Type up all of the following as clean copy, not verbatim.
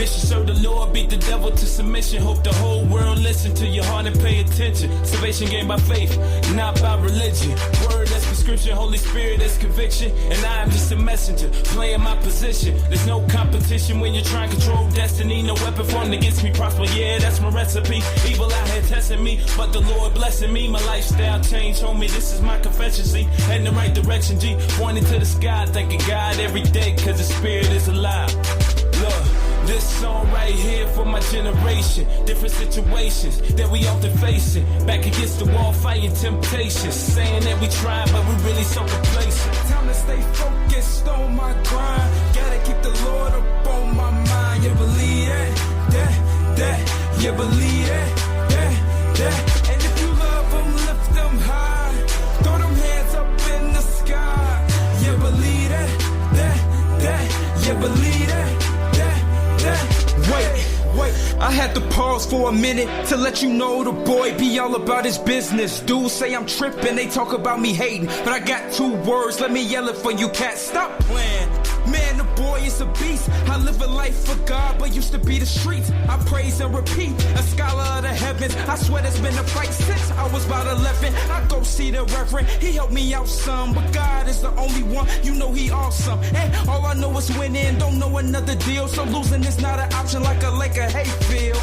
mission. Serve the Lord, beat the devil to submission. Hope the whole world listen to your heart and pay attention. Salvation gained by faith, not by religion. Word that's prescription, Holy Spirit that's conviction. And I am just a messenger, playing my position. There's no competition when you're trying to control destiny. No weapon formed against me prosper, yeah, that's my recipe. Evil out here testing me, but the Lord blessing me. My lifestyle changed, homie, this is my confession, see. Heading the right direction, G. Pointing to the sky, thanking God every day, cause the Spirit is alive. Look, this song right here for my generation. Different situations that we often facing. Back against the wall, fighting temptations. Saying that we try, but we really so complacent. Time to stay focused on my grind. Gotta keep the Lord up on my mind. You believe that, you believe that. And if you love them, lift them high. Throw them hands up in the sky. You believe that, you believe that. Wait, I had to pause for a minute to let you know the boy be all about his business. Dudes say I'm tripping, they talk about me hating, but I got 2 words, let me yell it for you cats, stop playing. Man, the boy is a beast. I live a life for God, but used to be the streets. I praise and repeat, a scholar of the heavens. I swear there's been a fight since I was about 11. I go see the reverend, he helped me out some, but God is the only one, you know he awesome. And all I know is winning, don't know another deal. So losing is not an option like a Laker hayfield.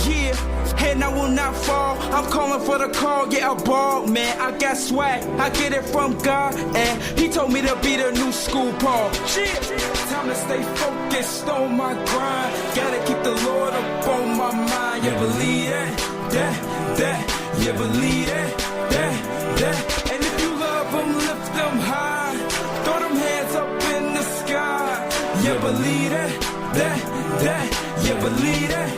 Yeah, and I will not fall. I'm calling for the call, yeah, I ball, man. I got swag, I get it from God, and he told me to be the new school Paul. Yeah. Time to stay focused on my grind. Gotta keep the Lord up on my mind. You believe that, you believe that. And if you love them, lift them high. Throw them hands up in the sky. You believe that, you believe that.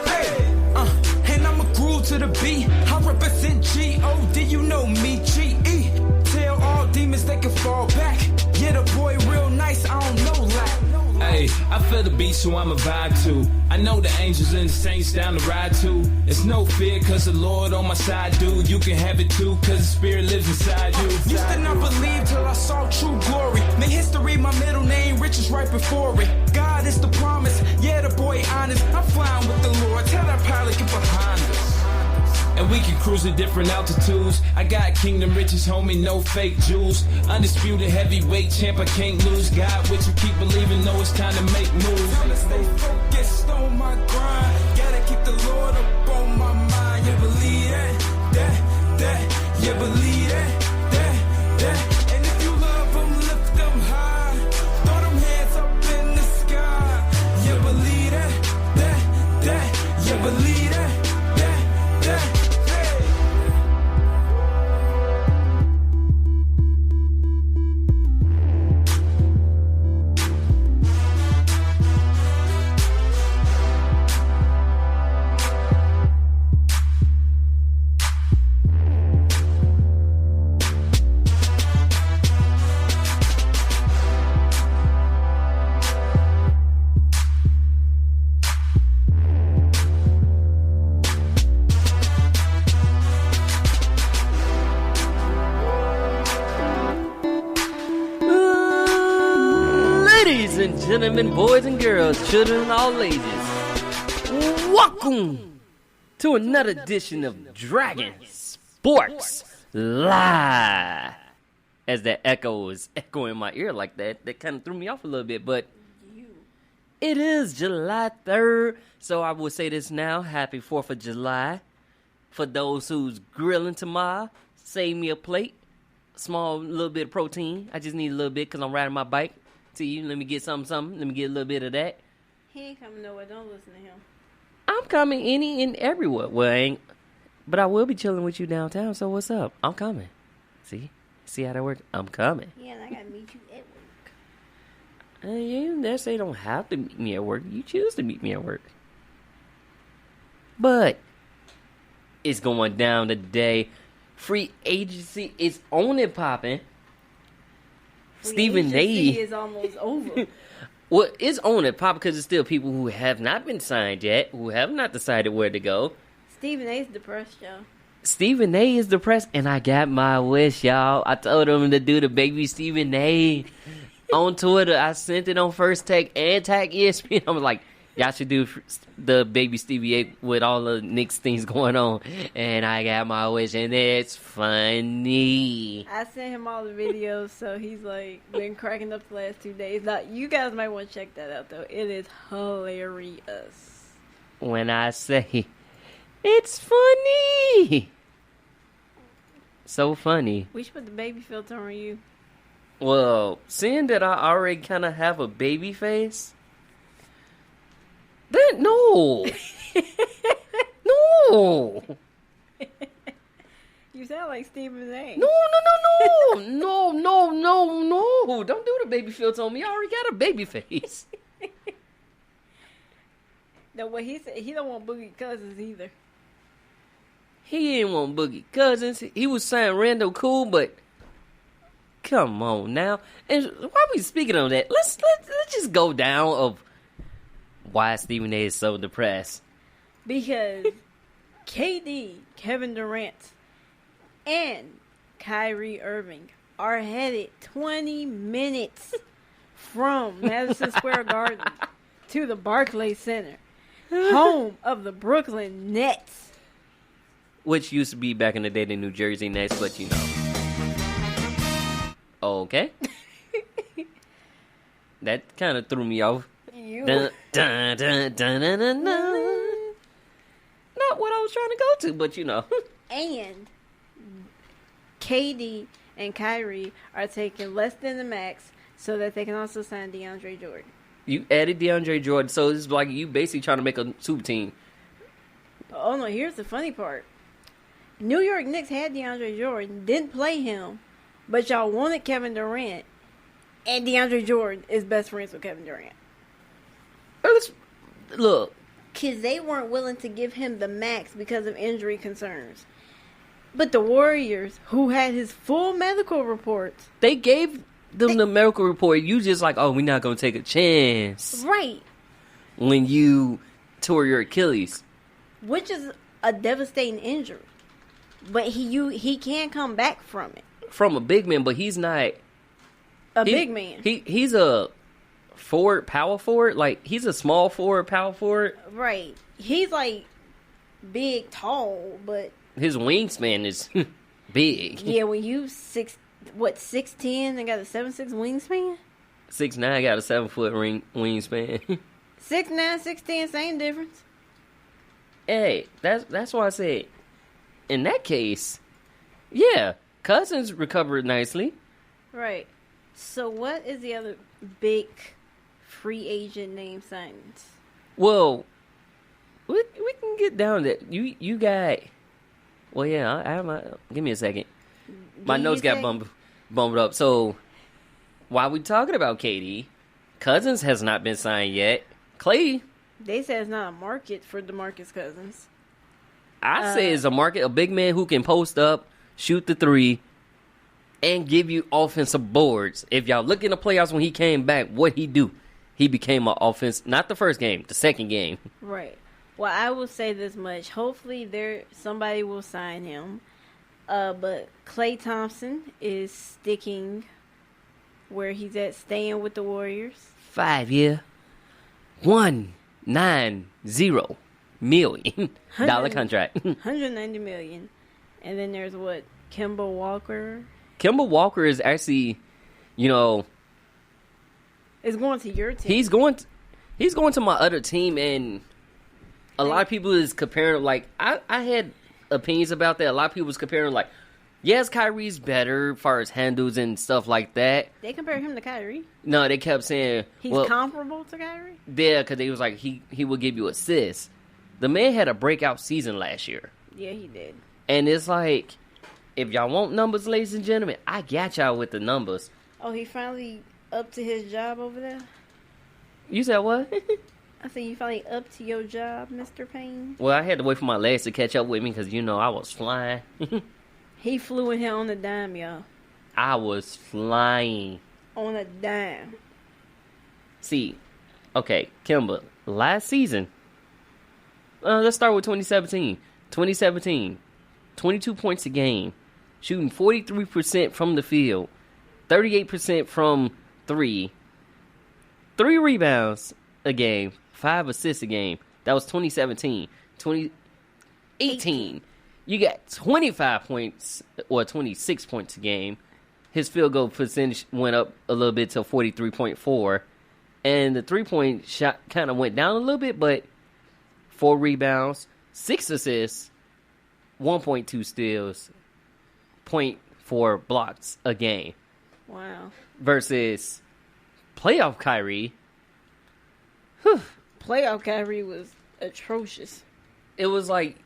Hey, and I'm a groove to the beat. I represent G-O-D, you know me, G-E. Tell all demons they can fall back. Yeah, the boy real nice, I don't know that. Hey, I feel the beat, so I'm a vibe too. I know the angels and the saints down the ride too. It's no fear, cause the Lord on my side, dude. You can have it too, cause the Spirit lives inside you. Used to not believe till I saw true glory. Made history, my middle name, Rich is right before it. God is the promise, yeah, the boy honest. I'm flying with the Lord, tell that pilot get behind us. And we can cruise at different altitudes. I got kingdom riches, homie, no fake jewels. Undisputed heavyweight champ, I can't lose. God with you, keep believing, know it's time to make moves. Time to stay focused on my grind. Gotta keep the Lord up on my mind. You believe that, you believe that. And if you love them, lift them high. Throw them hands up in the sky. You believe that, you believe that. Gentlemen, boys and girls, children and all ages, welcome to another edition of Dragon Sports Live. As that echo was echoing in my ear like that kind of threw me off a little bit, but it is July 3rd, so I will say this now, happy 4th of July. For those who's grilling tomorrow, save me a plate, small little bit of protein. I just need a little bit because I'm riding my bike. To you, let me get something. Let me get a little bit of that. He ain't coming nowhere. Don't listen to him. I'm coming any and everywhere. Well, I ain't, but I will be chilling with you downtown. So what's up? I'm coming. See how that works? I'm coming. Yeah, and I gotta meet you at work. You never say you don't have to meet me at work. You choose to meet me at work. But it's going down today. Free agency is on and popping. Stephen A is almost over. Well, it's on and pop because there's still people who have not been signed yet, who have not decided where to go. Stephen A is depressed, y'all. Stephen A is depressed, and I got my wish, y'all. I told him to do the baby Stephen A. on Twitter. I sent it on First Take and Tag ESPN. I was like, y'all should do the baby Stevie A with all the Knicks things going on. And I got my wish, and it's funny. I sent him all the videos, so he's like been cracking up the last 2 days. Now, you guys might want to check that out, though. It is hilarious. When I say, it's funny. So funny. We should put the baby filter on you. Well, seeing that I already kind of have a baby face, then no. No. You sound like Stephen A. No. Don't do the baby filter on me. I already got a baby face. No, what he said, he don't want Boogie Cousins either. He didn't want Boogie Cousins. He was saying Randall cool, but come on now. And while we speaking of that, let's just go down of why Stephen A is so depressed. Because KD, Kevin Durant, and Kyrie Irving are headed 20 minutes from Madison Square Garden to the Barclays Center, home of the Brooklyn Nets. Which used to be back in the day the New Jersey Nets, but you know. Okay. That kind of threw me off. Dun, dun, dun, dun, dun, dun, dun. Not what I was trying to go to, but you know. And KD and Kyrie are taking less than the max so that they can also sign DeAndre Jordan. You added DeAndre Jordan, so it's like you basically trying to make a super team. Oh no, here's the funny part. New York Knicks had DeAndre Jordan, didn't play him, but y'all wanted Kevin Durant, and DeAndre Jordan is best friends with Kevin Durant. Look. Because they weren't willing to give him the max because of injury concerns. But the Warriors, who had his full medical reports... They gave them the medical report. You just like, oh, we're not going to take a chance. Right. When you tore your Achilles. Which is a devastating injury. But he can come back from it. From a big man, but he's not... Big man. He's a forward, power forward. Like, he's a small forward, power forward. Right. He's like big, tall, but... His wingspan is big. Yeah, when you 6'10" and got a 7'6" wingspan? 6'9", got a 7-foot wingspan. 6'9", 6'10", same difference. Hey, that's why I said, in that case, yeah, Cousins recovered nicely. Right. So what is the other big free agent name signings? Well, we can get down to that. You got... Well, yeah, I have my... Give me a second. My notes got bumped up. So, while we talking about KD, Cousins has not been signed yet. Clay... They said it's not a market for DeMarcus Cousins. I say it's a market, a big man who can post up, shoot the three, and give you offensive boards. If y'all look in the playoffs when he came back, what he do? He became an offense... Not the first game, the second game. Right. Well, I will say this much. Hopefully, somebody will sign him. But Klay Thompson is sticking where he's at, staying with the Warriors. 5 year, $190 million contract. $190 million. And then there's what? Kemba Walker. Kemba Walker is actually, you know, is going to your team. He's going to my other team, and a lot of people is comparing, like, I had opinions about that. A lot of people was comparing, like, yes, Kyrie's better as far as handles and stuff like that. They compare him to Kyrie? No, they kept saying... He's comparable to Kyrie? Yeah, because they was like, he will give you assists. The man had a breakout season last year. Yeah, he did. And it's like, if y'all want numbers, ladies and gentlemen, I got y'all with the numbers. Oh, he finally up to his job over there? You said what? I said you finally up to your job, Mr. Payne? Well, I had to wait for my legs to catch up with me because, you know, I was flying. He flew in here on a dime, y'all. I was flying. On a dime. See, okay, Kemba, last season, let's start with 2017. 2017, 22 points a game, shooting 43% from the field, 38% from 3 rebounds a game, 5 assists a game. That was 2017. 2018, you got 25 points or 26 points a game. His field goal percentage went up a little bit to 43.4. And the three-point shot kind of went down a little bit, but 4 rebounds, 6 assists, 1.2 steals, 0.4 blocks a game. Wow. Versus playoff Kyrie. Playoff Kyrie was atrocious. It was like,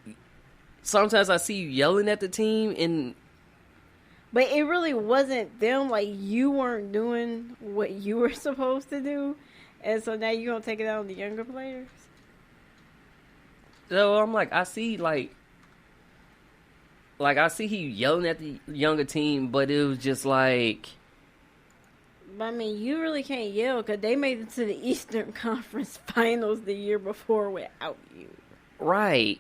sometimes I see you yelling at the team, and But it really wasn't them. Like, you weren't doing what you were supposed to do. And so now you're going to take it out on the younger players? so I'm like, I see I see he yelling at the younger team, but it was just like, But, I mean, you really can't yell because they made it to the Eastern Conference Finals the year before without you. right.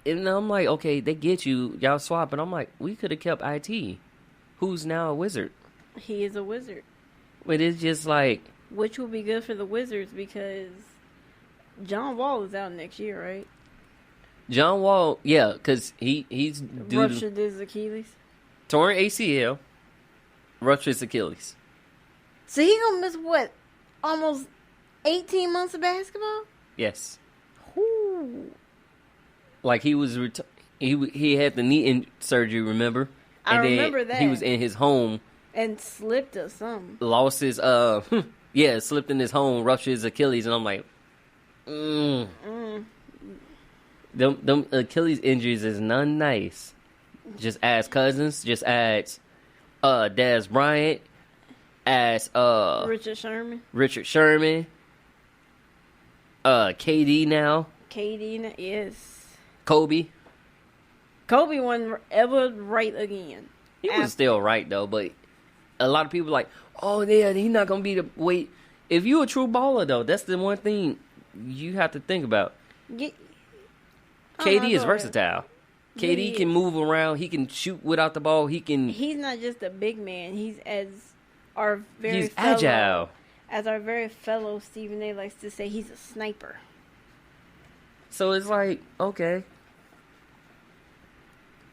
And I'm like, okay, they get you, y'all swap, and I'm like, we could have kept IT, who's now a Wizard. He is a Wizard. But it's just like, Which will be good for the Wizards because John Wall is out next year, right? John Wall, yeah, because he's due to Ruptured his Achilles. torn ACL, ruptured his Achilles. So he gonna miss what? Almost 18 months of basketball? Yes. Ooh. Like he was, he had the knee surgery, remember? I And then remember that. he was in his home, And slipped or something. lost his, slipped in his home, ruptured his Achilles, and I'm like, Them Achilles injuries is none nice. Just ask Cousins, just ask Dez Bryant, ask Richard Sherman, KD now, KD, yes. Kobe. Kobe won ever right again. He was still right though, but a lot of people like, oh yeah, he's not gonna be the wait. If you a true baller though, that's the one thing you have to think about. KD is versatile. KD can move around. He can shoot without the ball. He's not just a big man. He's agile. As our very fellow Stephen A. likes to say, he's a sniper. So it's like, okay.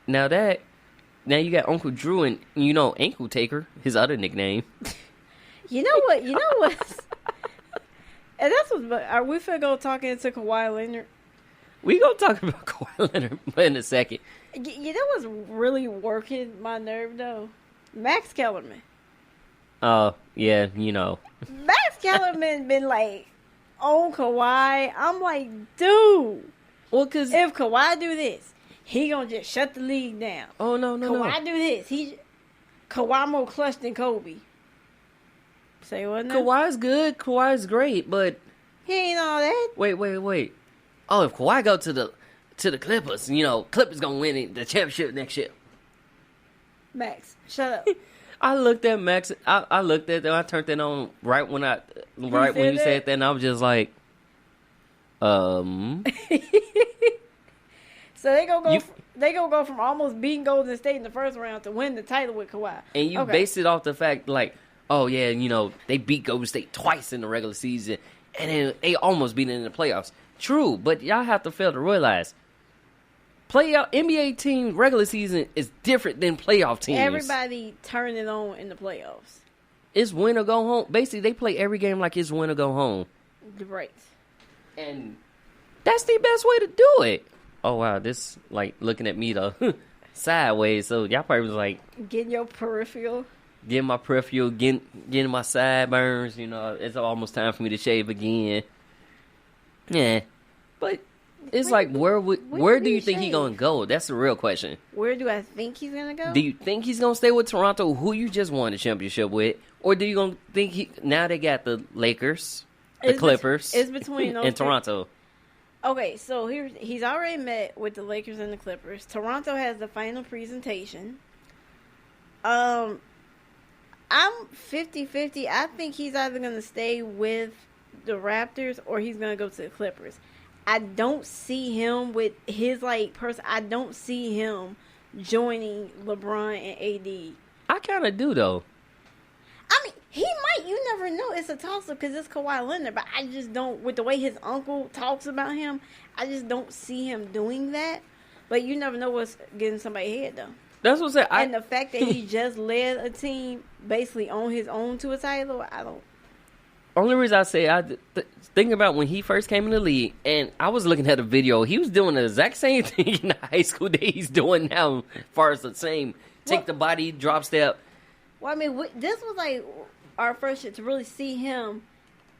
Now you got Uncle Drew and, Ankle Taker, his other nickname. You know what? And that's what. Are we finna go talking into Kawhi Leonard? We gonna talk about Kawhi Leonard in a second. You know what's really working my nerve though? Max Kellerman. Oh yeah, Max Kellerman been like on Kawhi. I'm like, dude. Well, cause if Kawhi do this, he gonna just shut the league down. Oh no. Kawhi do this, Kawhi more clutch than Kobe. Say what now? Kawhi's good. Kawhi's great, but he ain't all that. Wait. Oh, if Kawhi go to the Clippers, Clippers gonna win the championship next year. Max, shut up. I looked at Max. I looked at them. I turned that on right when you said that, and I was just like, So they gonna go from almost beating Golden State in the first round to win the title with Kawhi. And you base it off the fact like, oh yeah, they beat Golden State twice in the regular season, and then they almost beat it in the playoffs. True, but y'all have to fail to realize, NBA team regular season is different than playoff teams. Everybody turn it on in the playoffs. It's win or go home. Basically, they play every game like it's win or go home. Right. And that's the best way to do it. Oh wow, this like looking at me though sideways. So y'all probably was like getting your peripheral. Getting my peripheral, getting my sideburns. It's almost time for me to shave again. Yeah, but it's like where do you think he's gonna go? That's the real question. Where do I think he's gonna go? Do you think he's gonna stay with Toronto, who you just won the championship with, or do you gonna think now they got the Lakers, the Clippers, it's between those and Toronto? Okay, so he's already met with the Lakers and the Clippers. Toronto has the final presentation. I'm 50-50. I think he's either going to stay with the Raptors or he's going to go to the Clippers. I don't see him with his I don't see him joining LeBron and AD. I kind of do though. I mean, he you never know. It's a toss-up because it's Kawhi Leonard. But I just don't, with the way his uncle talks about him, I just don't see him doing that. But you never know what's getting somebody's head, though. That's what I'm saying. And the fact that he just led a team basically on his own to a title, I don't. Only reason I say think about when he first came in the league, and I was looking at a video. He was doing the exact same thing in the high school that he's doing now, as far as the same take the body, drop step. Well, I mean, this was like our first shit to really see him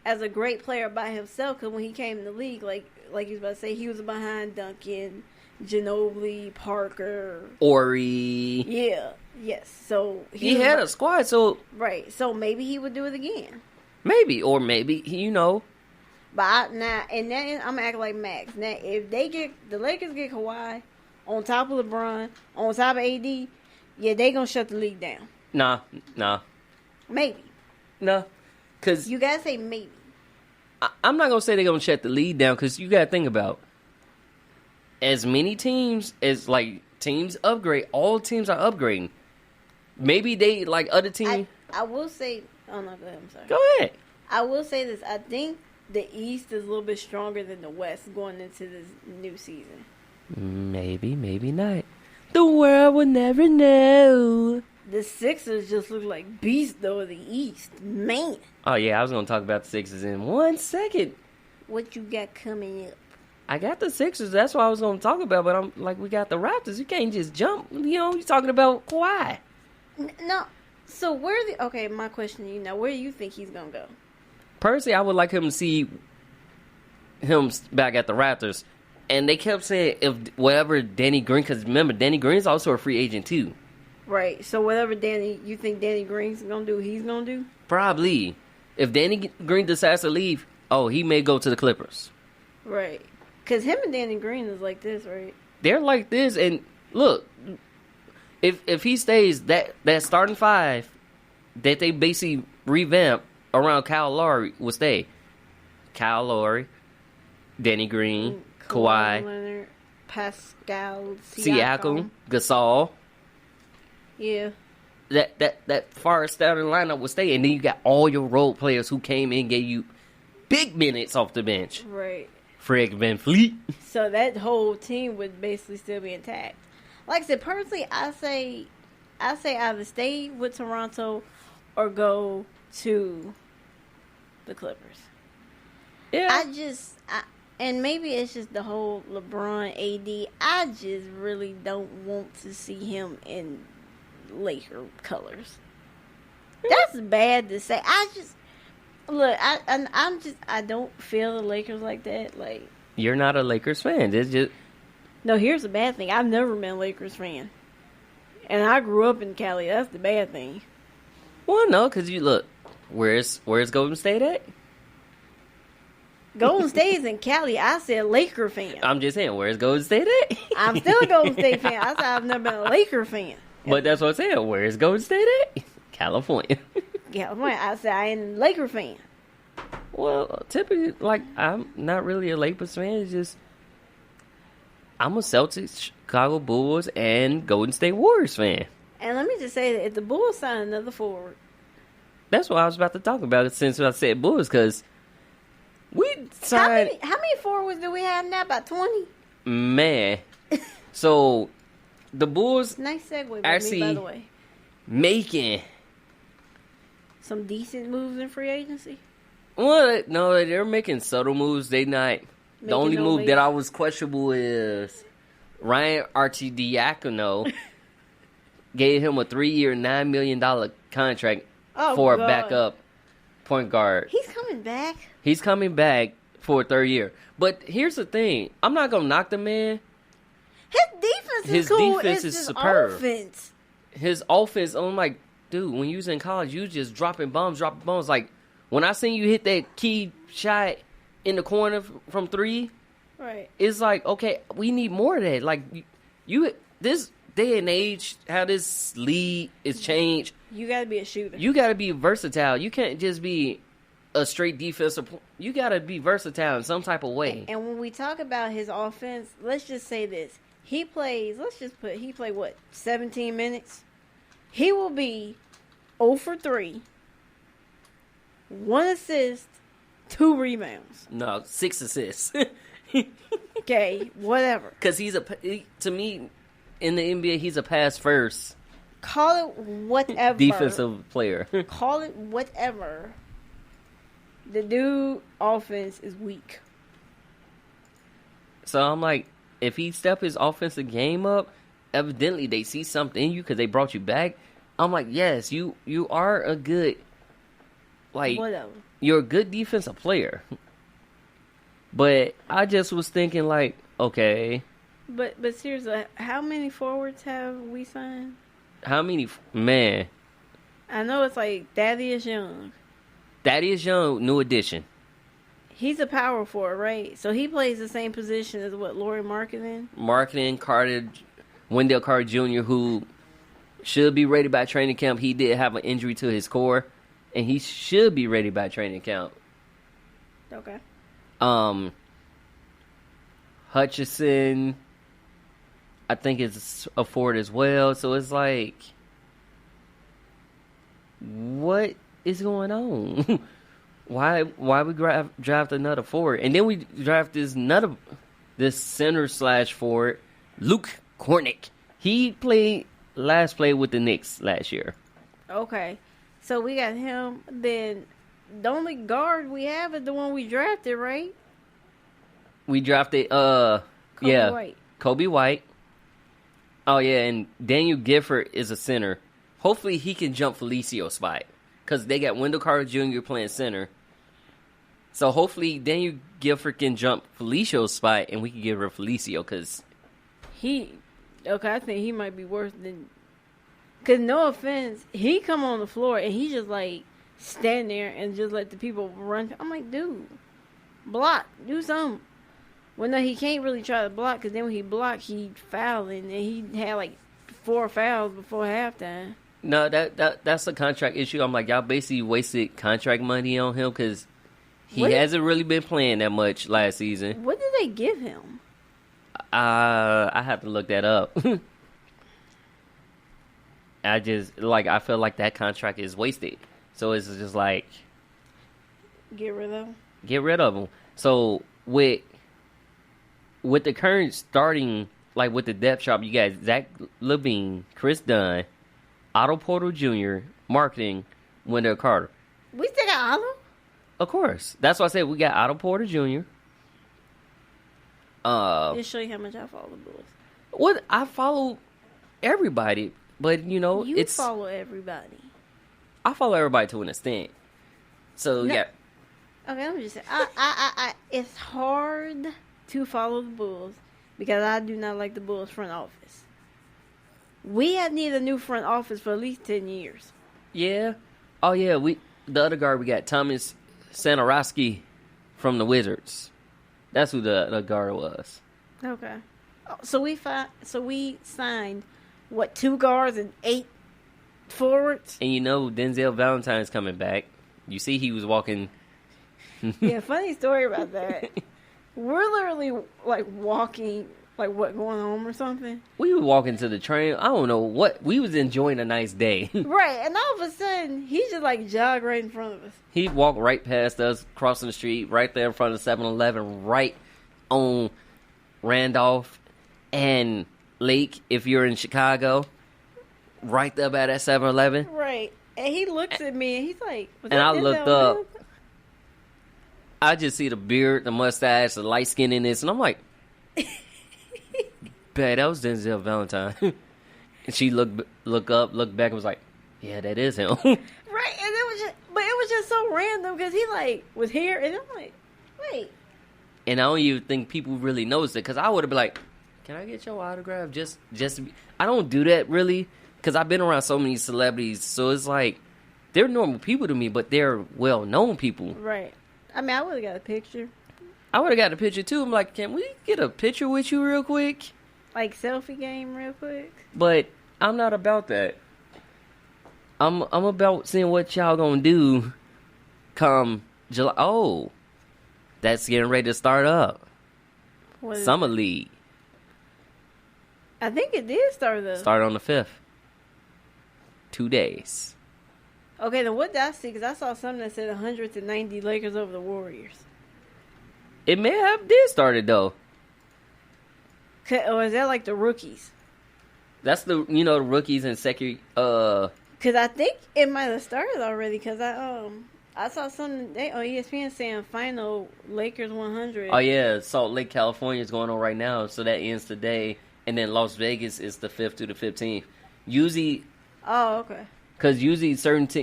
as a great player by himself. Because when he came in the league, like you was about to say, he was behind Duncan, Ginobili, Parker, Ori. Yeah, yes. So he had a squad, so right. So maybe he would do it again. Maybe, or maybe But I'm gonna act like Max. Now, if the Lakers get Kawhi on top of LeBron, on top of AD, yeah, they gonna shut the league down. Nah. Maybe. No, because you gotta say maybe. I'm not gonna say they're gonna shut the league down because you gotta think about as many teams as teams upgrade. All teams are upgrading. Maybe they other teams. I will say. Oh no, go ahead. I'm sorry. Go ahead. I will say this. I think the East is a little bit stronger than the West going into this new season. Maybe not. The world will never know. The Sixers just look like beasts, though, of the East. Man. Oh, yeah, I was going to talk about the Sixers in 1 second. What you got coming up? I got the Sixers. That's what I was going to talk about, but I'm we got the Raptors. You can't just jump. You're talking about Kawhi. No. So, okay, my question to you now, where do you think he's going to go? Personally, I would like him to see him back at the Raptors. And they kept saying whatever Danny Green, because remember, Danny Green's also a free agent too. Right. So whatever you think Danny Green's going to do, he's going to do? Probably. If Danny Green decides to leave, he may go to the Clippers. Right. Because him and Danny Green is like this, right? They're like this, and look, if he stays, that starting five that they basically revamp around Kyle Lowry will stay. Kyle Lowry, Danny Green, Kawhi, Leonard, Pascal, Siakam, Gasol. Yeah. That far starting lineup will stay, and then you got all your role players who came in and gave you big minutes off the bench. Right. Fred VanVleet. So that whole team would basically still be intact. Like I said, personally, I say either stay with Toronto or go to the Clippers. Yeah. And maybe it's just the whole LeBron AD. I just really don't want to see him in Laker colors. That's bad to say. I don't feel the Lakers like that. Like, you're not a Lakers fan. It's just no. Here's the bad thing. I've never been a Lakers fan, and I grew up in Cali. That's the bad thing. Well, no, because you look. Where's Golden State at? Golden State's in Cali. I said Laker fan. I'm just saying, where's Golden State at? I'm still a Golden State fan. I said I've never been a Laker fan. But that's what I'm saying. Where's Golden State at? California. California. I said I ain't a Laker fan. Well, typically, I'm not really a Lakers fan. It's just I'm a Celtics, Chicago Bulls, and Golden State Warriors fan. And let me just say that if the Bulls sign another forward, that's what I was about to talk about since I said Bulls, because we signed. How many forwards do we have now? About 20? Man. So the Bulls nice segue actually by the way. Making some decent moves in free agency. Well, no, they're making subtle moves. They not. The only move that I was questionable is Ryan Arcidiacono gave him a 3-year, $9 million contract for a backup point guard. He's coming back. He's coming back for a third year. But here's the thing. I'm not going to knock the man. His defense is cool. Defense is superb. His offense, I'm like, dude, when you was in college, you was just dropping bombs. Like, when I seen you hit that key shot in the corner from 3, right? It's like, okay, we need more of that. Like, you this day and age, how this league is changed. You got to be a shooter. You got to be versatile. You can't just be a straight defensive. You got to be versatile in some type of way. And when we talk about his offense, let's just say this. He played, what, 17 minutes? He will be 0 for 3 1 assist, 2 rebounds. No, 6 assists. Okay, whatever. Because to me, in the NBA, he's a pass first Call it whatever. defensive player. Call it whatever. The dude offense is weak. So I'm like, if he step his offensive game up, evidently they see something in you because they brought you back. I'm like, yes, you are a good, like, Whatever. you're a good defensive player. But I just was thinking, like, okay, But seriously, how many forwards have we signed? how many, man, I know it's like Thaddeus Young. Thaddeus Young, new addition. He's a power forward, right? So he plays the same position as what Laurie Marketing. Marketing Wendell Carter Jr., who should be ready by training camp. He did have an injury to his core, and he should be ready by training camp. Okay. Hutchison, I think is a forward as well. So it's like, what is going on? Why we draft another forward, and then we draft this center / forward, Luke Kornick. He played with the Knicks last year. Okay. So we got him. Then the only guard we have is the one we drafted, right? We drafted White. Kobe White. Oh yeah, and Daniel Gifford is a center. Hopefully he can jump Felicio's spot, because they got Wendell Carter Jr. playing center. So hopefully Daniel Gifford can jump Felicio's spot, and we can get rid of Felicio, because I think he might be worse than. Because no offense, he come on the floor and he just like stand there and just let the people run. I'm like, dude, block, do something. Well, no, he can't really try to block, because then when he blocked, he fouling, and he had like 4 fouls before halftime. No, that's a contract issue. I'm like, y'all basically wasted contract money on him, because he hasn't really been playing that much last season. What did they give him? I have to look that up. I feel like that contract is wasted. So it's just like, Get rid of him. So with the current starting, like with the depth chart, you got Zach LaVine, Chris Dunn, Otto Porter Jr., Marketing, Wendell Carter. We still got Otto? Of course. That's why I said we got Otto Porter Jr. Just show you how much I follow the Bulls. What? I follow everybody, but You follow everybody. I follow everybody to an extent. So No. yeah. Okay, let me just say, I it's hard to follow the Bulls because I do not like the Bulls front office. We have needed a new front office for at least 10 years. Yeah. Oh yeah. The other guard we got, Thomas Satoransky from the Wizards. That's who the guard was. Okay. So we signed what, 2 guards and 8 forwards? And Denzel Valentine's coming back. You see, he was walking. Yeah, funny story about that. We're literally like walking, like what, going home or something? We were walking to the train. I don't know what. We was enjoying a nice day. Right, and all of a sudden, he just like jogged right in front of us. He walked right past us, crossing the street, right there in front of 7-Eleven, right on Randolph and Lake, if you're in Chicago, right there by that 7-Eleven. Right, and he looks at me and he's like, and I looked up. I just see the beard, the mustache, the light skinness, and I'm like, "Bad, that was Denzel Valentine." And she looked up, looked back, and was like, "Yeah, that is him." Right, and it was just so random because he like was here, and I'm like, wait. And I don't even think people really noticed it, because I would have been like, "Can I get your autograph?" Just to be. I don't do that really, because I've been around so many celebrities, so it's like they're normal people to me, but they're well-known people. Right. I mean, I would have got a picture. I would have got a picture too. I'm like, "Can we get a picture with you real quick?" Like selfie game real quick. But I'm not about that. I'm about seeing what y'all gonna do come July. Oh, that's getting ready to start up. What is Summer it? League. I think it did start though. Start on the 5th. 2 days. Okay, then what did I see? Because I saw something that said 190 Lakers over the Warriors. It may have did started though. Or is that like the rookies? That's the the rookies and second. Because I think it might have started already. Because I saw something on ESPN saying final Lakers 100. Oh yeah, Salt Lake, California is going on right now, so that ends today, and then Las Vegas is the 5th to the 15th. Usually, okay. because usually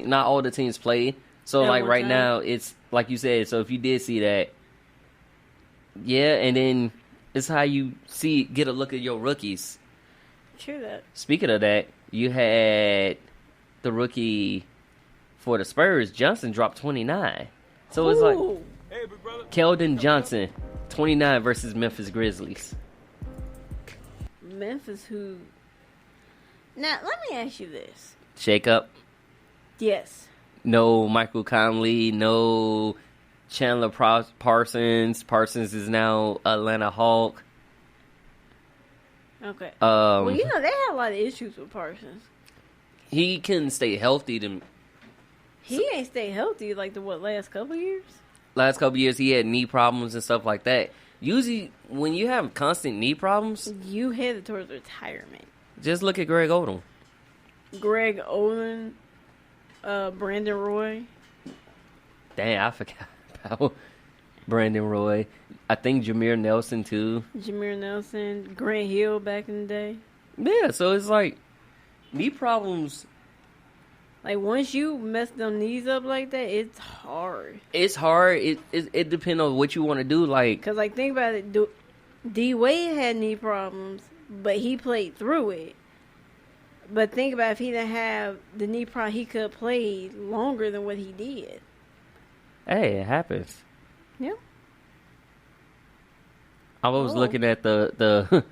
not all the teams play. So At like one right time. now, it's like you said. So if you did see that, yeah, and then it's how you get a look at your rookies. True that. Speaking of that, you had the rookie for the Spurs, Johnson, dropped 29. So it's like Ooh. Keldon Johnson, 29 versus Memphis Grizzlies. Memphis who... Now, let me ask you this. Shake up. Yes. No Michael Conley, no Chandler Parsons. Parsons is now Atlanta Hawk. Okay. Well, They they had a lot of issues with Parsons. He couldn't stay healthy. He ain't stayed healthy like the last couple years? Last couple years, he had knee problems and stuff like that. Usually, when you have constant knee problems, You headed towards retirement. just look at Greg Odom. Greg Oden, Brandon Roy. Dang, I forgot about Brandon Roy. I think Jameer Nelson, too. Jameer Nelson, Grant Hill back in the day. Yeah, so it's like, knee problems, Like, once you mess them knees up like that, it's hard. it's hard. It depends on what you want to do. Like, Because, like, think about it. D-Wade had knee problems, but he played through it. But think about if he didn't have the knee problem, he could have played longer than what he did. hey, it happens. Yeah. I was Oh. looking at the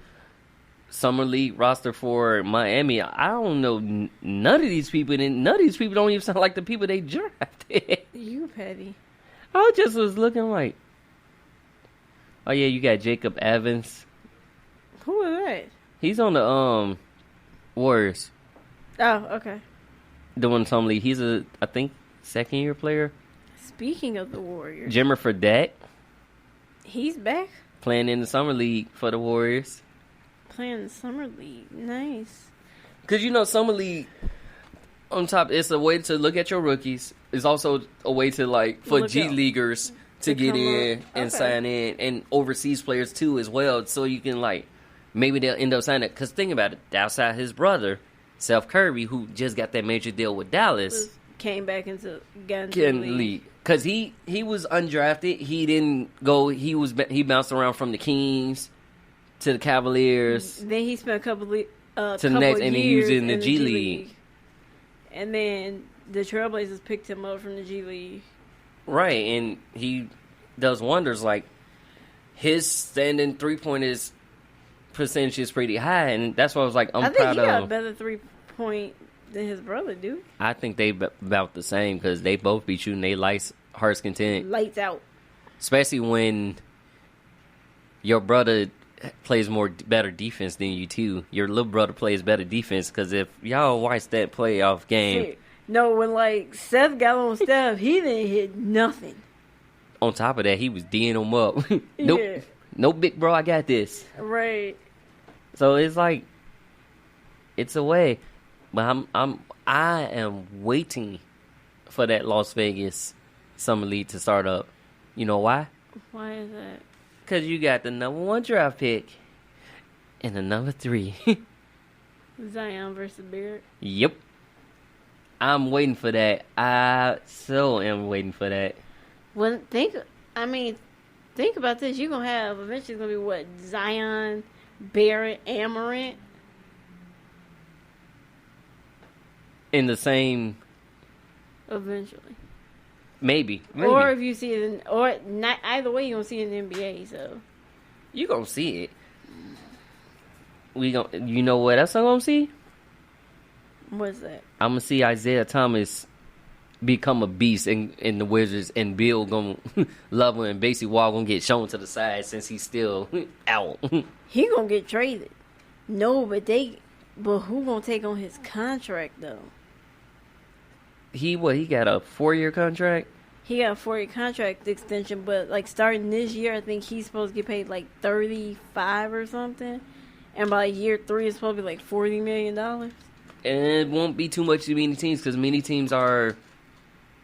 summer league roster for Miami. I don't know none of these people, and none of these people don't even sound like the people they drafted. You petty. I just was looking like, oh yeah, you got Jacob Evans. Who is that? He's on the Warriors. Oh, okay. Doing some league. He's I think second year player. Speaking of the Warriors, Jimmer Fredette he's back playing in the summer league for the Warriors. playing the Summer League. Nice. Because, summer league, on top, it's a way to look at your rookies. It's also a way to, for Look G out. Leaguers to To get come in up. and Okay. sign in. And overseas players, too, as well. So you can, maybe they'll end up signing. Because think about it. Outside his brother, Seth Curry, who just got that major deal with Dallas, Came back got into the can lead. Because he was undrafted. He didn't go. He bounced around from the Kings to the Cavaliers. Then he spent a couple To the couple next, and then he was years in the G League. And then the Trailblazers picked him up from the G League. Right, and he does wonders. Like, his standing 3-point percentage is pretty high, and that's why I was like, I'm I think proud he got a of. better 3-point than his brother, dude. I think they about the same because they both be shooting their lights, hearts content. Lights out. Especially when your brother plays better defense than you too. Your little brother plays better defense because if y'all watch that playoff game, No, when Seth got on Steph, he didn't hit nothing. on top of that, he was D'ing them up. Nope, Yeah. nope, big bro, I got this. Right. So it's like, it's a way, but I am waiting for that Las Vegas Summer League to start up. You know why? Why is that? Because you got the number 1 draft pick and the number 3. Zion versus Barrett. Yep. I'm waiting for that. I so am waiting for that. Well, think about this. You're going to have, eventually it's going to be what? Zion, Barrett, Amarant. In the same, Eventually. maybe. Or if you see it or not, either way, you're going to see it in the NBA, so. You gonna see it. You know what else I'm gonna see? What's that? I'm gonna see Isaiah Thomas become a beast in the Wizards, and Bill gonna love him, and basically Wall gonna get shown to the side since he's still out. He going to get traded. No, but who going to take on his contract, though? He got a 4-year contract? He got a 4-year contract extension, but like starting this year, I think he's supposed to get paid like 35 or something, and by year 3, it's supposed to be like $40 million. And it won't be too much to many teams because many teams are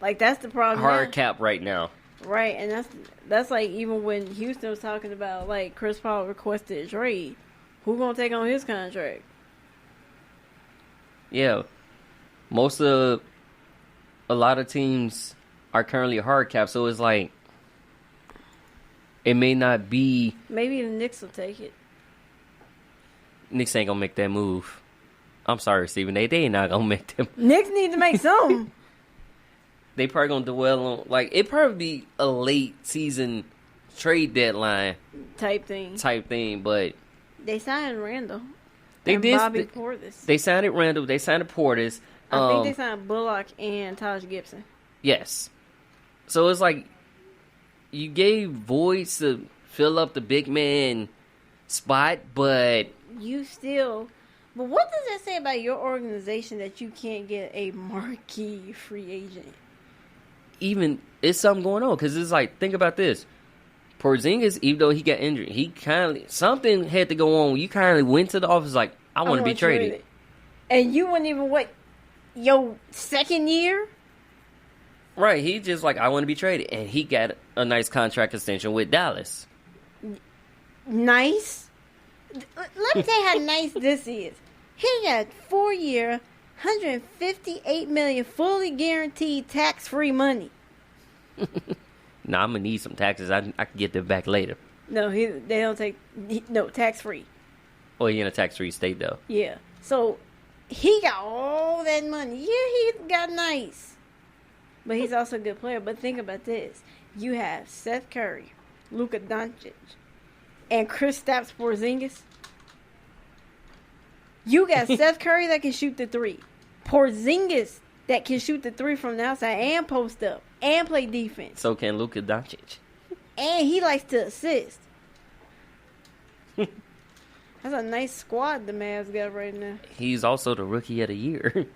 Like that's the problem. hard now. cap right now. Right, and that's like even when Houston was talking about like Chris Paul requested a trade, who gonna take on his contract? Yeah, a lot of teams are currently hard cap, so it's like it may not be. Maybe the Knicks will take it. Knicks ain't gonna make that move. I'm sorry, Steven. They ain't not gonna make them. Knicks need to make some They probably gonna dwell on like it probably be a late season trade deadline type thing. but They signed Randall. they and did. Bobby Portis. They signed it Randall. They signed it Portis. I think they signed Bullock and Taj Gibson. Yes. So it's like you gave voids to fill up the big man spot, but You still. But what does that say about your organization that you can't get a marquee free agent? even it's something going on because it's like think about this. Porzingis, even though he got injured, he kindly something had to go on. You kindly went to the office like I want to be traded. And you wouldn't even wait your second year? Right, he just like I want to be traded, and he got a nice contract extension with Dallas. Nice. Let me tell you how nice this is. He got 4-year, $158 million fully guaranteed tax-free money. Now I'm gonna need some taxes. I can get them back later. No, they don't take tax-free. Oh, he in a tax-free state though. Yeah. So he got all that money. Yeah, he got nice. But he's also a good player. But think about this. You have Seth Curry, Luka Doncic, and Kristaps Porzingis. You got Seth Curry that can shoot the 3. Porzingis that can shoot the 3 from the outside and post up and play defense. So can Luka Doncic. And he likes to assist. That's a nice squad the Mavs got right now. He's also the rookie of the year.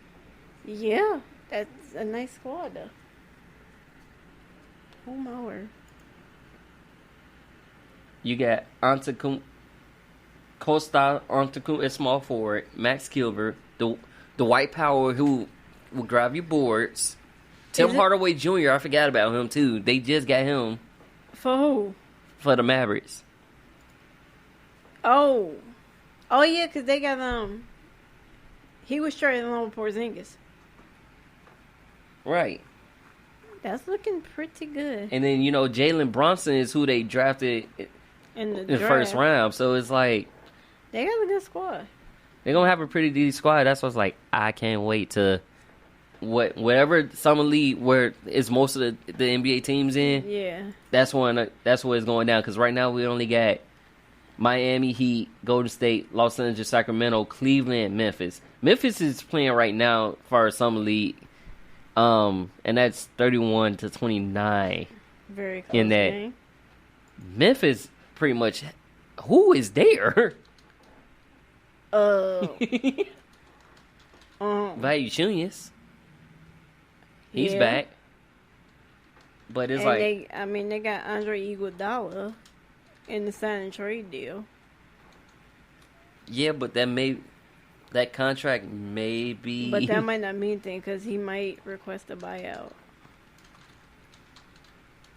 Yeah, that's a nice squad though. Oh my word. You got Costa Antetokounmpo at small forward, Max Kilbert, the white power who will grab your boards. Tim Hardaway Jr., I forgot about him too. They just got him For who? for the Mavericks. Oh yeah, because they got he was traded along with Porzingis. Right. That's looking pretty good And then, Jalen Brunson is who they drafted in the in the draft. first round. So it's like, They got a good squad. they're going to have a pretty decent squad. That's what's like, I can't wait to whatever summer league where it's most of the NBA teams in. Yeah. That's where it's going down. Because right now we only got Miami Heat, Golden State, Los Angeles, Sacramento, Cleveland, Memphis. Memphis is playing right now for our summer league. And that's 31-29. Very close In that- game. Memphis pretty much who is there? Valanciunas. He's Yeah. back. But it's And like they got Andre Iguodala in the sign and trade deal. yeah, but that contract may be But that might not mean anything because he might request a buyout.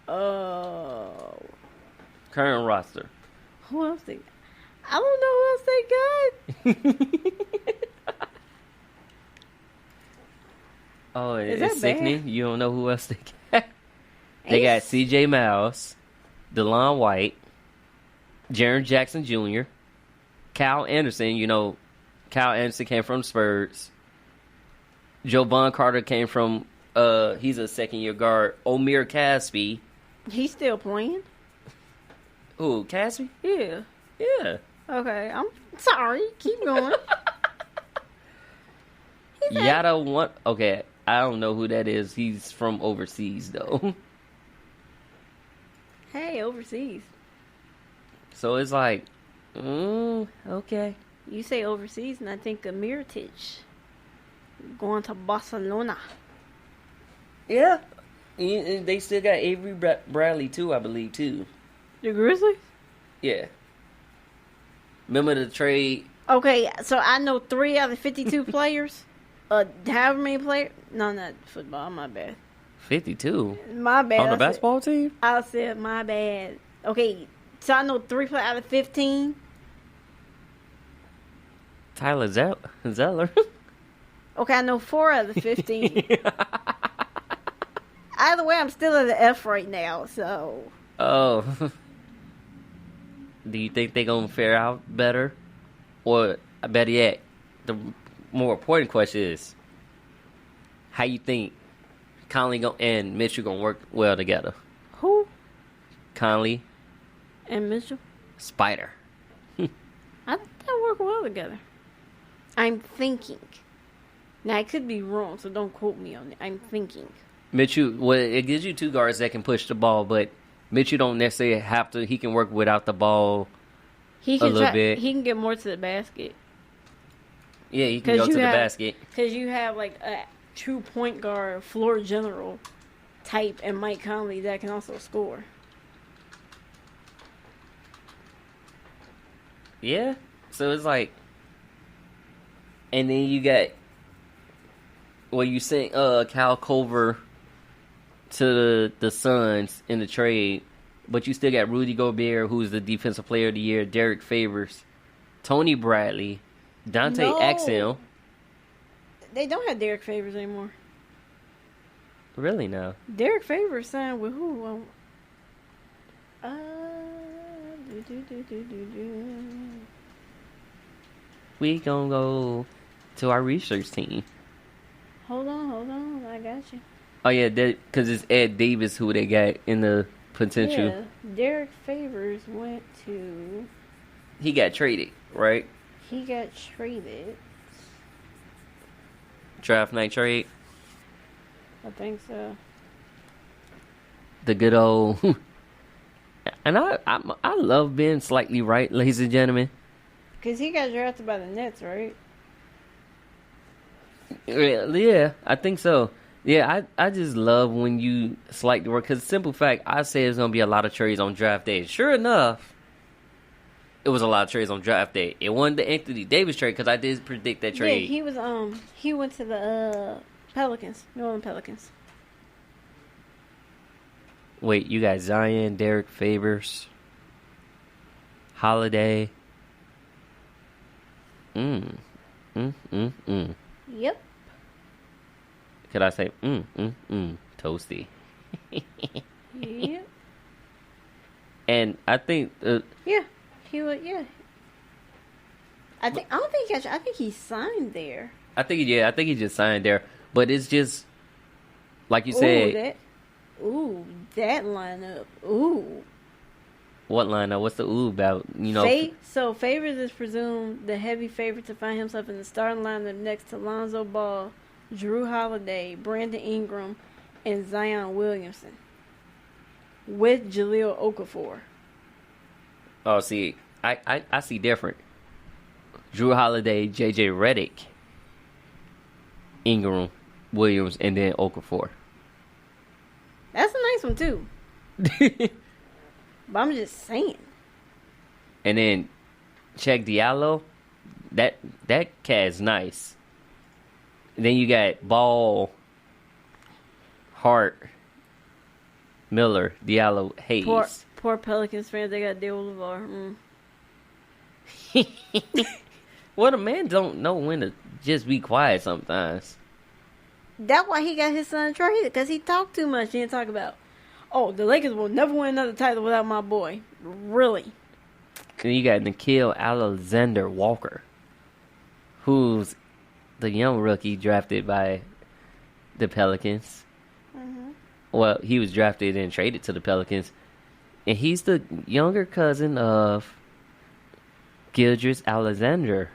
Oh. current roster. Who else they got? I don't know who else they got. Oh, Is it's that sickening. bad? You don't know who else they got. They got Ace? C.J. Miles, DeLon White, Jaren Jackson Jr., Kyle Anderson. Kyle Anderson came from the Spurs. Jovan Carter came from, he's a second-year guard. Omir Caspi. He's still playing? Who, Caspi? Yeah. Yeah. Okay, I'm sorry. Keep going. Yada want. Okay, I don't know who that is. He's from overseas, though. Hey, overseas. So it's like, okay. You say overseas, and I think of Mirotic going to Barcelona. Yeah. And they still got Avery Bradley, too, I believe, too. The Grizzlies? Yeah. Remember the trade? Okay, so I know 3 out of 52 players. However many players? No, not football. My bad. 52? My bad. On the basketball team? I said my bad. Okay, so I know 3 players out of 15. Tyler Zeller. Okay, I know 4 out of 15. Either way, I'm still at the F right now, so. Oh. Do you think they're going to fare out better? Or, better yet, the more important question is, how you think Conley and Mitchell going to work well together? Who? Conley. And Mitchell? Spider. I think they work well together. I'm thinking. Now, I could be wrong, so don't quote me on it. I'm thinking. Mitchell, well, it gives you 2 guards that can push the ball, but Mitchell don't necessarily have to. He can work without the ball He a can little bit. He can get more to the basket. Yeah, he can go to the basket. Because you have, like, a true point guard, floor general type, and Mike Conley that can also score. Yeah, so it's like, and then you got, well, you sent Kyle Culver to the Suns in the trade, but you still got Rudy Gobert, who's the Defensive Player of the Year, Derek Favors, Tony Bradley, Dante Exum. They don't have Derek Favors anymore. Really now? Derek Favors signed with who? We gonna go to our research team. Hold on, I got you. Oh yeah, because it's Ed Davis who they got in the potential. Yeah, Derek Favors went to. He got traded, right? He got traded. Draft night trade. I think so. The good old. And I love being slightly right, ladies and gentlemen. Because he got drafted by the Nets, right? Yeah, I think so. Yeah, I just love when you slightly work. Because simple fact, I say there's going to be a lot of trades on draft day. Sure enough, it was a lot of trades on draft day. It wasn't the Anthony Davis trade because I did predict that trade. Yeah, he went to the Pelicans, New Orleans Pelicans. Wait, you got Zion, Derek Favors, Holiday. Yep. Could I say toasty? Yep. And I think Yeah, he would. Yeah. I think he signed there. I think he just signed there. But it's just like you said. That lineup. Ooh. What lineup? What's the about? You know. So Favors is presumed the heavy favorite to find himself in the starting lineup next to Lonzo Ball, Drew Holiday, Brandon Ingram, and Zion Williamson, with Jahlil Okafor. Oh, see, I see different. Drew Holiday, J.J. Redick, Ingram, Williams, and then Okafor. That's a nice one too. But I'm just saying. And then check Diallo. That cat's nice. And then you got Ball, Hart, Miller, Diallo, Hayes. Poor Pelicans fans, they got to deal with LeVar. Well, the man don't know when to just be quiet sometimes. That's why he got his son traded, because he talked too much. He didn't talk about, the Lakers will never win another title without my boy. Really? And you got Nickeil Alexander-Walker, who's the young rookie drafted by the Pelicans. Mm-hmm. Well, he was drafted and traded to the Pelicans. And he's the younger cousin of Gilgeous Alexander,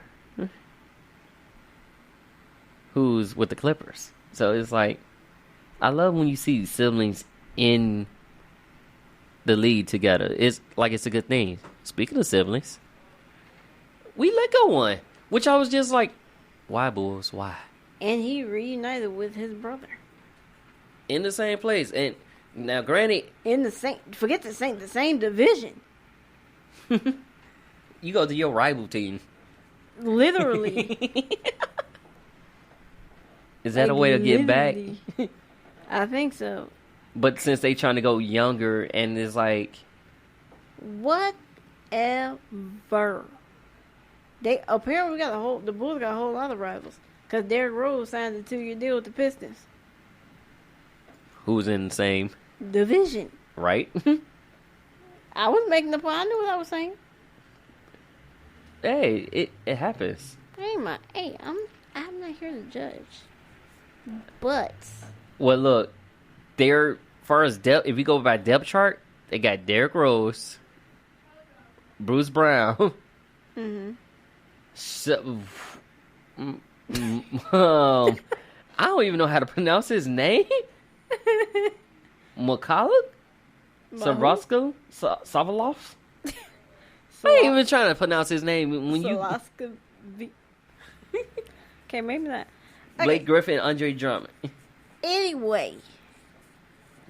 who's with the Clippers. So it's like, I love when you see siblings in the league together. It's like it's a good thing. Speaking of siblings, we let go one, which I was just like, why, Bulls? Why? And he reunited with his brother. in the same place. And now, granted, In the same division. you go to your rival team. Literally. Is that a way to get back? I think so. But since they trying to go younger, and it's like, whatever. They apparently the Bulls got a whole lot of rivals because Derrick Rose signed a 2-year deal with the Pistons who's in the same division. right? I was making the point. I knew what I was saying. Hey, it happens. I'm not here to judge. But Well, look, they're first depth. If you go by depth chart, they got Derrick Rose, Bruce Brown. So, I don't even know how to pronounce his name. McCullough? Savrosco? Savalov? I ain't even trying to pronounce his name. When you okay, maybe not. Blake Griffin, Andre Drummond. Anyway,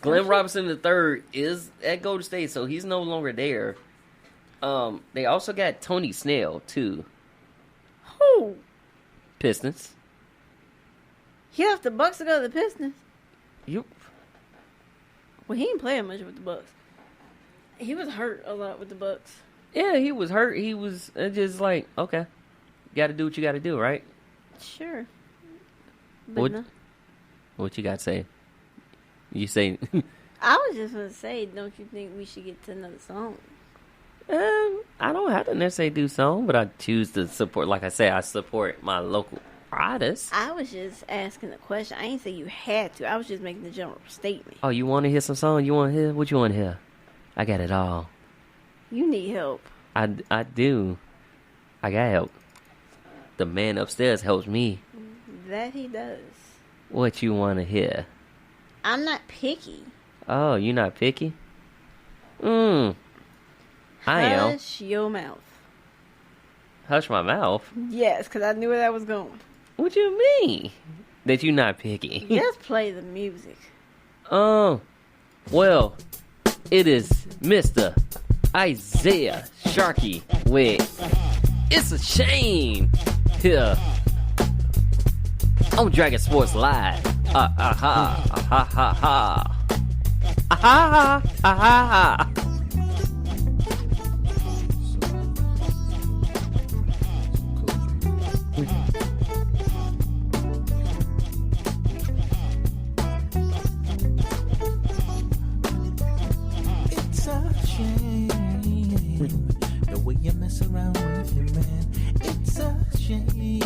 Glenn Robinson III is at Golden State, so he's no longer there. They also got Tony Snell too. who? Pistons. He left the Bucks to go to the Pistons. You. Well, he ain't playing much with the Bucks. He was hurt a lot with the Bucks. Yeah, he was hurt. He was just like, okay, got to do what you got to do, right? Sure. But no. What you got to say? You say? I was just gonna say, don't you think we should get to another song? I don't have to necessarily do song, but I choose to support. Like I said, I support my local artists. I was just asking a question. I ain't say you had to. I was just making the general statement. Oh, you want to hear some song? You want to hear? What you want to hear? I got it all. You need help. I do. I got help. The man upstairs helps me. That he does. What you want to hear? I'm not picky. Oh, you not picky? I am. Hush your mouth. Hush my mouth? Yes, because I knew where that was going. What you mean? That you not picky? Just play the music. Well, it is Mr. Isaiah Sharkey with It's a Shame here on Dragon Sports Live. It's a shame the way you mess around with your man. It's a shame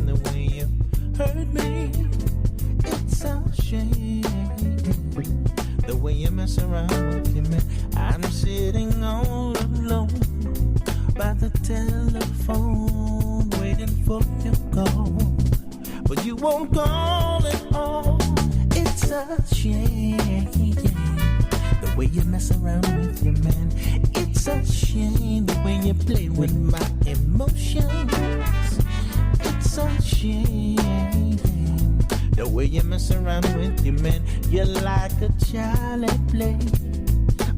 the way you hurt me. It's a shame the way you mess around with your man. I'm sitting all alone by the telephone waiting for your call, but you won't call at all. It's a shame the way you mess around with your man. It's a shame the way you play with my emotions. It's a shame the way you mess around with your man. You're like a child at play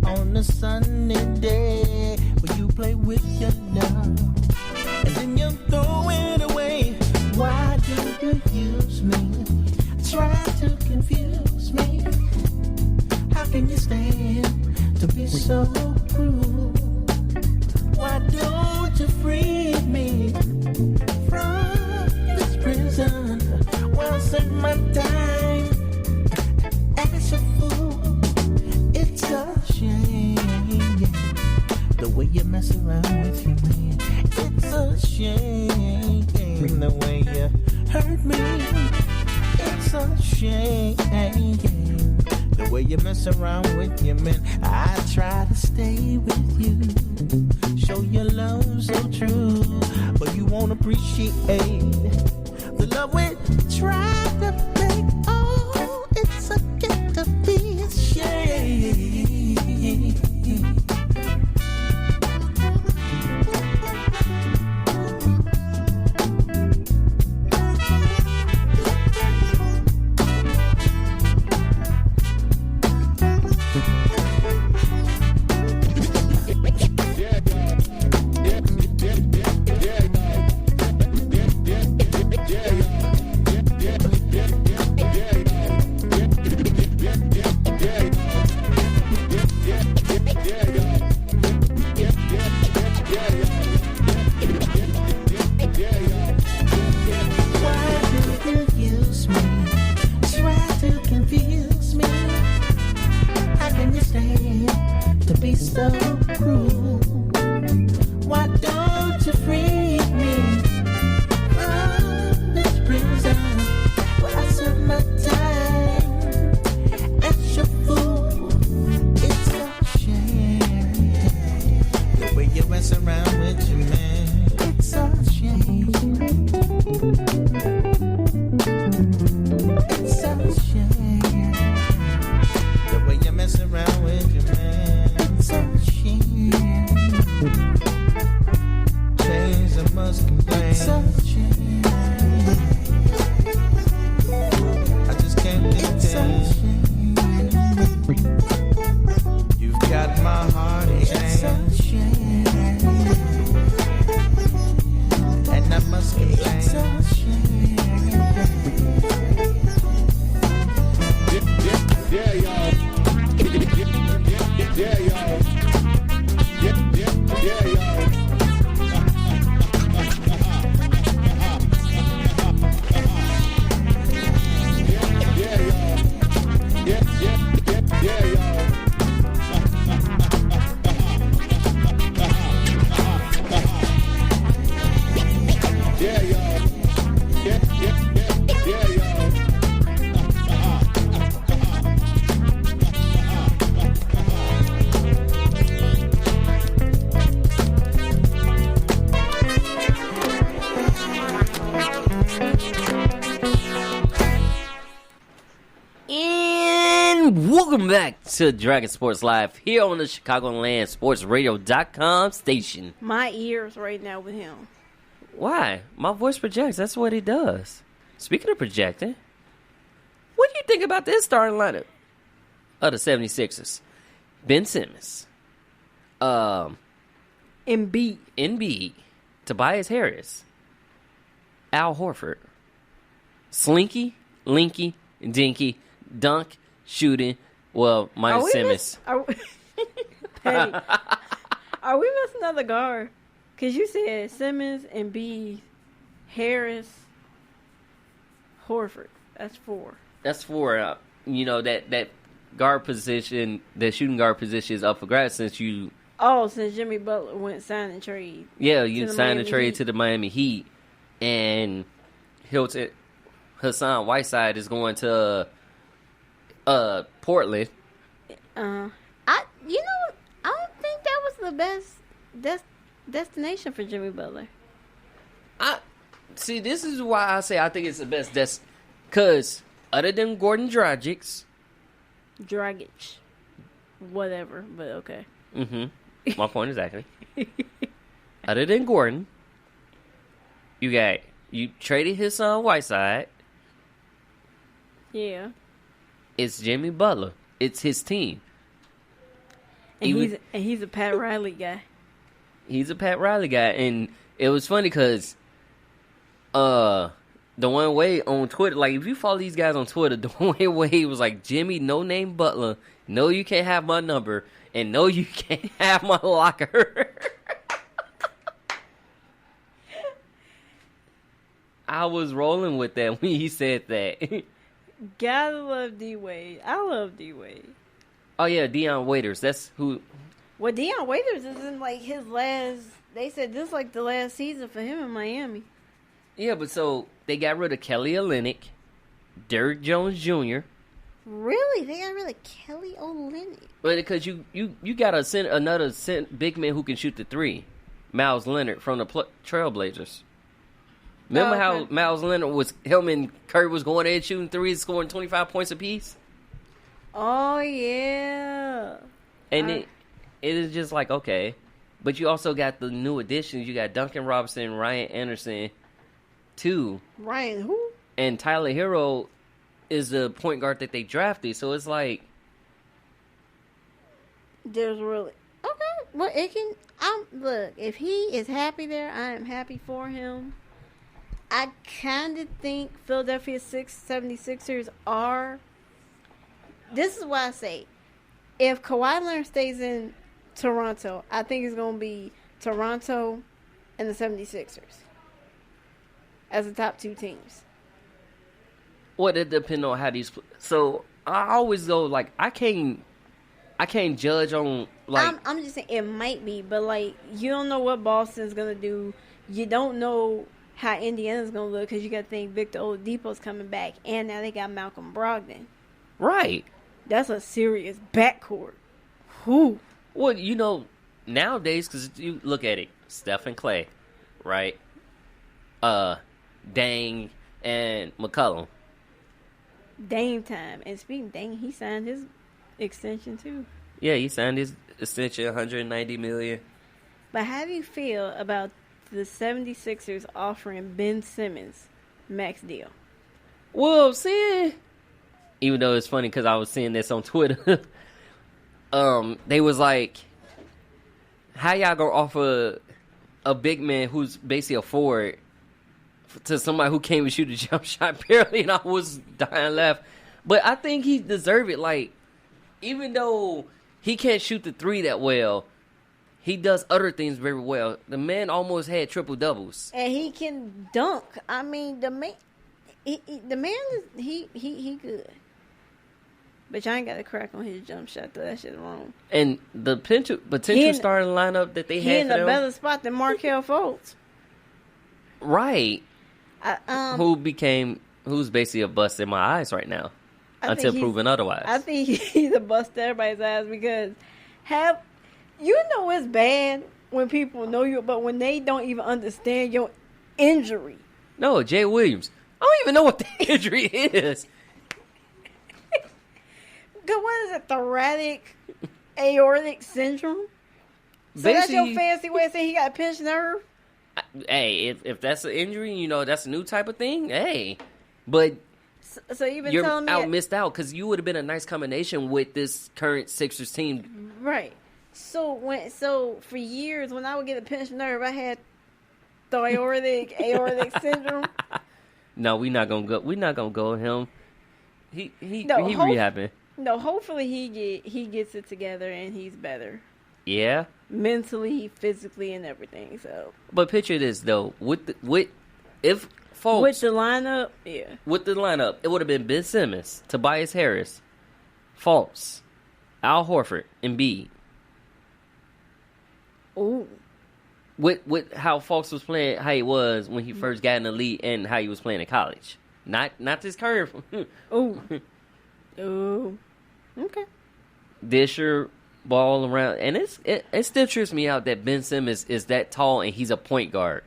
on a sunny day when you play with your love, and then you throw it away. Why do you use me? Try to confuse me. How can you stand to be so cruel? Why don't you free me from this prison? Well, spend my time as a fool. It's a shame the way you mess around with your man. It's a shame the way you hurt me. It's a shame the way you mess around with your man. I try to stay with you, show your love so true, but you won't appreciate the love we try to make. Oh, it's a get to be a shame. And welcome back to Dragon Sports Live here on the Chicagoland SportsRadio.com station. My ears right now with him. Why? My voice projects. That's what it does. Speaking of projecting, what do you think about this starting lineup of the 76ers? Ben Simmons, Embiid, Tobias Harris, Al Horford, Slinky, Linky, Dinky, Dunk, Shooting, well, minus Simmons. Petty. Are we missing another guard? Because you said Simmons, Embiid, Harris, Horford. That's 4. That's 4. That guard position, the shooting guard position is up for grabs since you... Oh, since Jimmy Butler went sign and trade. Yeah, you signed a trade to the Miami Heat, and Hassan Whiteside is going to Portland. I don't think that was the best destination for Jimmy Butler. See, this is why I say I think it's the best. Because other than Gordon Dragic, whatever, but okay. My point exactly. Other than Gordon, you traded his son Whiteside. Yeah. It's Jimmy Butler. It's his team. And he's a Pat Riley guy. He's a Pat Riley guy, and it was funny because the one way on Twitter, like if you follow these guys on Twitter, the one way was like, Jimmy, no name Butler, no, you can't have my number, and no, you can't have my locker. I was rolling with that when he said that. Gotta love D-Wade. I love D-Wade. Oh yeah, Deion Waiters. That's who. Well, Deion Waiters is in like his last. They said this is like the last season for him in Miami. Yeah, but so they got rid of Kelly Olynyk, Derrick Jones Jr. Really, they got rid of Kelly Olynyk. But because you got another big man who can shoot the 3, Miles Leonard from the Trailblazers. Remember how Miles Leonard him and Curry was going in shooting 3s, scoring 25 points apiece? Oh yeah. And it is just like, okay, but you also got the new additions. You got Duncan Robinson, Ryan Anderson, too. Ryan who? And Tyler Hero is the point guard that they drafted. So it's like, there's really okay. Well, it can. Look, if he is happy there, I am happy for him. I kind of think Philadelphia 76ers are. This is why I say, if Kawhi Leonard stays in Toronto, I think it's going to be Toronto and the 76ers as the top 2 teams. Well, it depends on how these. So I always go like I can't judge on like. I'm just saying it might be, but like you don't know what Boston's going to do. You don't know how Indiana's going to look because you got to think Victor Oladipo's coming back, and now they got Malcolm Brogdon. Right. That's a serious backcourt. Who? Well, nowadays, because you look at it, Steph and Clay, right? Dang and McCollum. Dame time. And speaking of Dame, he signed his extension too. Yeah, he signed his extension, $190 million. But how do you feel about the 76ers offering Ben Simmons max deal? Well, see, even though it's funny because I was seeing this on Twitter, they was like, how y'all gonna offer a big man who's basically a forward to somebody who can't even shoot a jump shot barely? And I was dying laugh. But I think he deserved it. Like, even though he can't shoot the 3 that well, he does other things very well. The man almost had triple doubles, and he can dunk. I mean, the man is good. But y'all ain't got to crack on his jump shot, though. That shit's wrong. And the potential starting lineup that they had, he in a better spot than Markelle Fultz. Right. Who's basically a bust in my eyes right now, until proven otherwise. I think he's a bust in everybody's eyes because it's bad when people know you, but when they don't even understand your injury. No, Jay Williams. I don't even know what the injury is. what is it? Thoracic aortic syndrome? So that's your Basically, fancy way of saying he got a pinched nerve? hey, if that's an injury, you know, that's a new type of thing. Hey, but So you've been you're telling me missed out because you would have been a nice combination with this current Sixers team. right. So for years when I would get a pinched nerve, I had thoracic aortic syndrome. No, we're not gonna go. We're not gonna go with him. He No, rehabbing. No, hopefully he gets it together and he's better Yeah, mentally, physically, and everything. So but picture this though. If folks with the lineup, yeah. with the lineup, it would have been Ben Simmons, Tobias Harris, Fultz, Al Horford, and Embiid. Ooh. With how Fultz was playing, how he was when he first got in the league, and how he was playing in college. Not this curve. Ooh. Ooh. Okay. Disher, ball around, and it still trips me out that Ben Simmons is that tall and he's a point guard.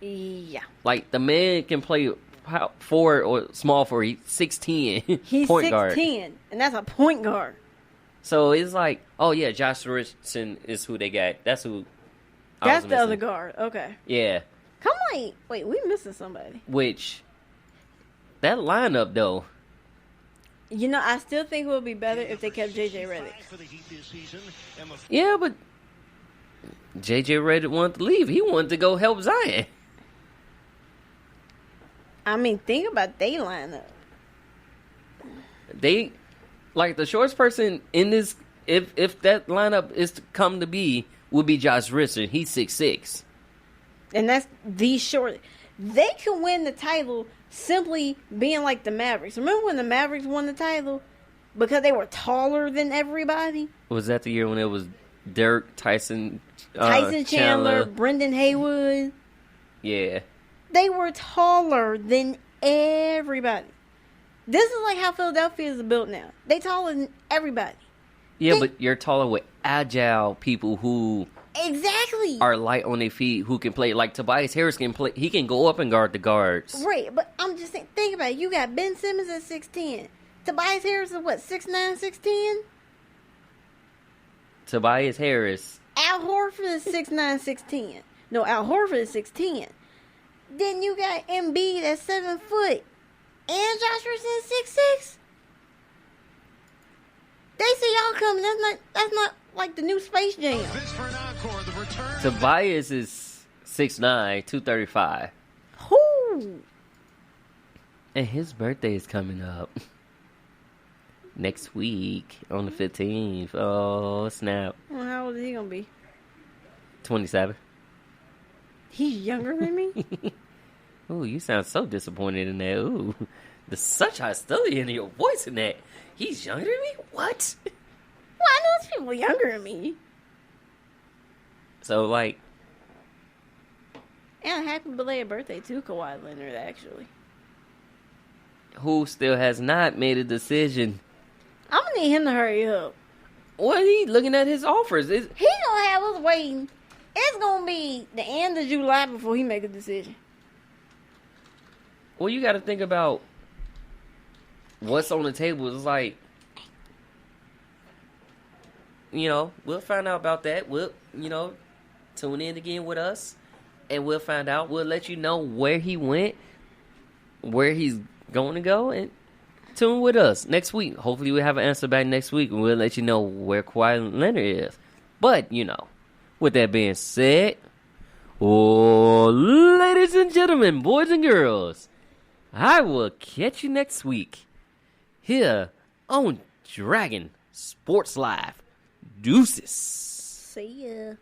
Yeah. Like the man can play forward or small forward. He's 6'10", He's point 6'10", guard. and that's a point guard. So it's like, oh yeah, Josh Richardson is who they got. That's who. That's the other guard. Okay. Yeah, Come on. Wait, we missing somebody. which that lineup though. You know, I still think it would be better if they kept JJ Redick. Yeah, but JJ Redick wanted to leave. He wanted to go help Zion. I mean, think about they lineup. They like the shortest person in this. If that lineup is to come to be, would be Josh Richardson. He's 6'6". And that's the short. They could win the title simply being like the Mavericks. Remember when the Mavericks won the title? Because they were taller than everybody? Was that the year when it was Dirk, Tyson Chandler, Brendan Haywood. Yeah. They were taller than everybody. This is like how Philadelphia is built now. They taller than everybody. Yeah, but you're taller with agile people who Exactly. are light on their feet, who can play. Like Tobias Harris can play. He can go up and guard the guards. Right, but I'm just saying, think about it. You got Ben Simmons at 6'10". Tobias Harris is what, 6'9", 6'10"? Tobias Harris. Al Horford is 6'9", 6'10". No, Al Horford is 6'10". Then you got Embiid at 7 foot. And Josh Richardson is 6'6". They see y'all coming. That's not like the new Space Jam. Tobias is 6'9", 235. Whoo! And his birthday is coming up next week on the 15th. Oh, snap. Well, how old is he gonna be? 27. He's younger than me? Ooh, you sound so disappointed in that. Ooh, there's such hostility in your voice in that. He's younger than me? What? Well, I know there's people younger than me. So, like, And a happy belated birthday to Kawhi Leonard, actually. who still has not made a decision? I'm gonna need him to hurry up. What he looking at his offers? He gonna have us waiting. It's gonna be the end of July before he make a decision. Well, you got to think about what's on the table. It's like, we'll find out about that. We'll, tune in again with us, and we'll find out. We'll let you know where he went, where he's going to go, and tune with us next week. Hopefully, we'll have an answer back next week, and we'll let you know where Kawhi Leonard is. But, with that being said, ladies and gentlemen, boys and girls, I will catch you next week here on Dragon Sports Live. Deuces. See ya.